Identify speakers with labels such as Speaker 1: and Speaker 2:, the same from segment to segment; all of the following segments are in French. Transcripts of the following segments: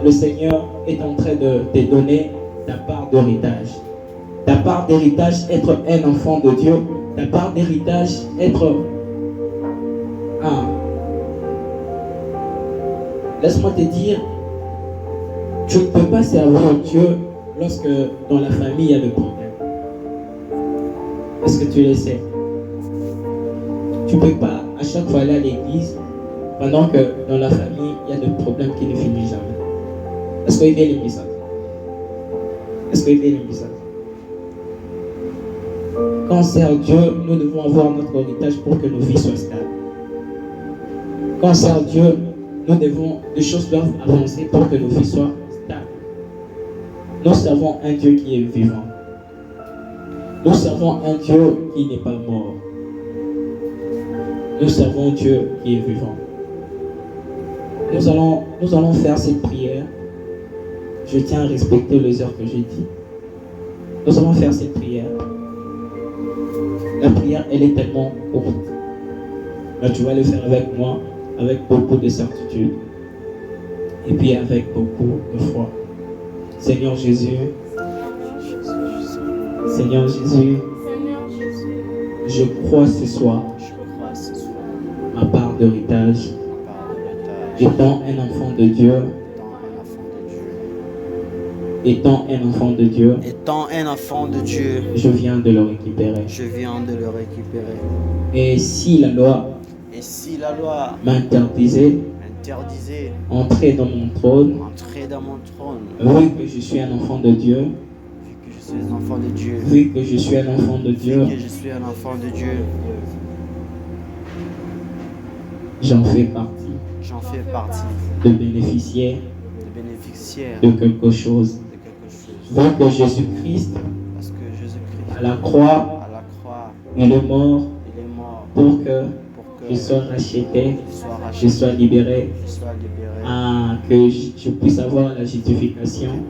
Speaker 1: Le Seigneur est en train de te donner ta part d'héritage. Ta part d'héritage, être un enfant de Dieu. Ta part d'héritage, être un. Laisse-moi te dire, tu ne peux pas servir Dieu lorsque dans la famille il y a des problèmes. Est-ce que tu le sais? Tu ne peux pas à chaque fois aller à l'église pendant que dans la famille il y a des problèmes qui ne finissent jamais. Est-ce qu'il est le message? Est-ce qu'il est le message? Quand on sert Dieu, nous devons avoir notre héritage pour que nos vies soient stables. Quand on sert Dieu, les choses doivent avancer pour que nos vies soient stables. Nous servons un Dieu qui est vivant. Nous servons un Dieu qui n'est pas mort. Nous servons Dieu qui est vivant. Nous allons faire cette prière. Je tiens à respecter les heures que j'ai dit. Nous allons faire cette prière. La prière, elle est tellement courte. Mais tu vas le faire avec moi, avec beaucoup de certitude. Et puis avec beaucoup de foi. Seigneur Jésus. Seigneur Jésus. Je crois ce soir ma part d'héritage. Étant un enfant de Dieu. Étant un enfant de Dieu.
Speaker 2: Étant un enfant de Dieu.
Speaker 1: Je viens de le récupérer.
Speaker 2: Je viens de le récupérer.
Speaker 1: Et si la loi m'interdisait entrer dans mon trône, vu que je suis un enfant de Dieu, vu que je suis un enfant de Dieu, j'en fais partie de bénéficier de quelque chose. Vu que Jésus-Christ, à la croix, il est mort pour que je sois racheté, je sois libéré, que je puisse avoir la justification.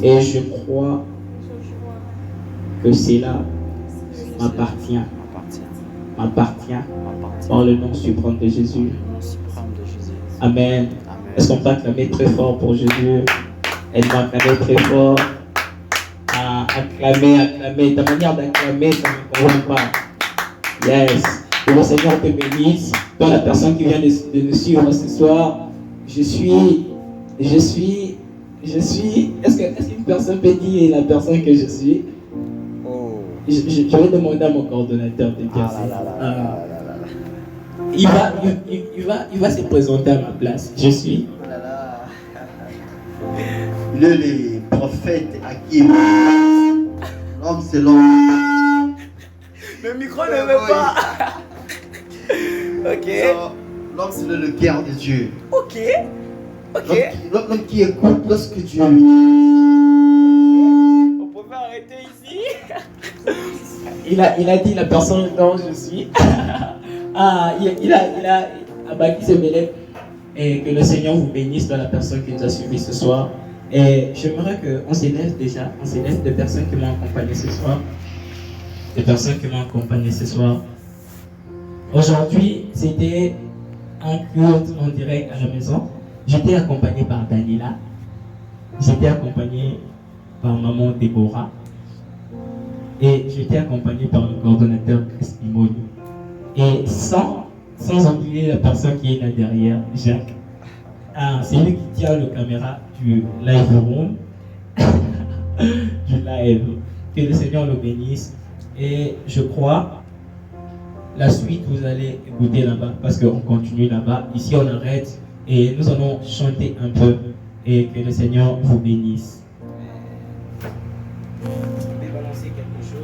Speaker 1: Et je crois que cela m'appartient par le nom suprême de Jésus. Amen. Est-ce qu'on peut acclamer très fort pour Jésus? Elle m'a acclamé très fort. Acclamer. Ta manière d'acclamer, ça ne me convainc pas. Yes. Que le Seigneur te bénisse. Toi, la personne qui vient de nous suivre ce soir, je suis. Est-ce qu'une personne peut dire la personne que je suis? Je vais demander à mon coordonnateur de dire ça. Il va se présenter à ma place. Je suis.
Speaker 3: Les prophètes à qui l'homme c'est l'homme.
Speaker 2: Le micro ne veut pas. Ok.
Speaker 3: L'homme c'est le cœur de Dieu.
Speaker 2: Ok.
Speaker 3: L'homme qui écoute lorsque Dieu lui.
Speaker 2: On peut arrêter ici.
Speaker 1: Il a dit la personne dont je suis. Il a bâti ce bélé. Et que le Seigneur vous bénisse dans la personne qui nous a suivis ce soir. Et j'aimerais qu'on s'élève déjà. On s'élève des personnes qui m'ont accompagné ce soir. Aujourd'hui, c'était un culte en direct à la maison. J'étais accompagné par Daniela. J'étais accompagné par maman Déborah. Et j'étais accompagné par le coordonnateur Chris Imoni. Et sans oublier la personne qui est là derrière, Jacques. C'est lui qui tient la caméra du live room. Du live. Que le Seigneur le bénisse. Et je crois, la suite, vous allez écouter là-bas, parce qu'on continue là-bas. Ici, on arrête et nous allons chanter un peu. Et que le Seigneur vous bénisse.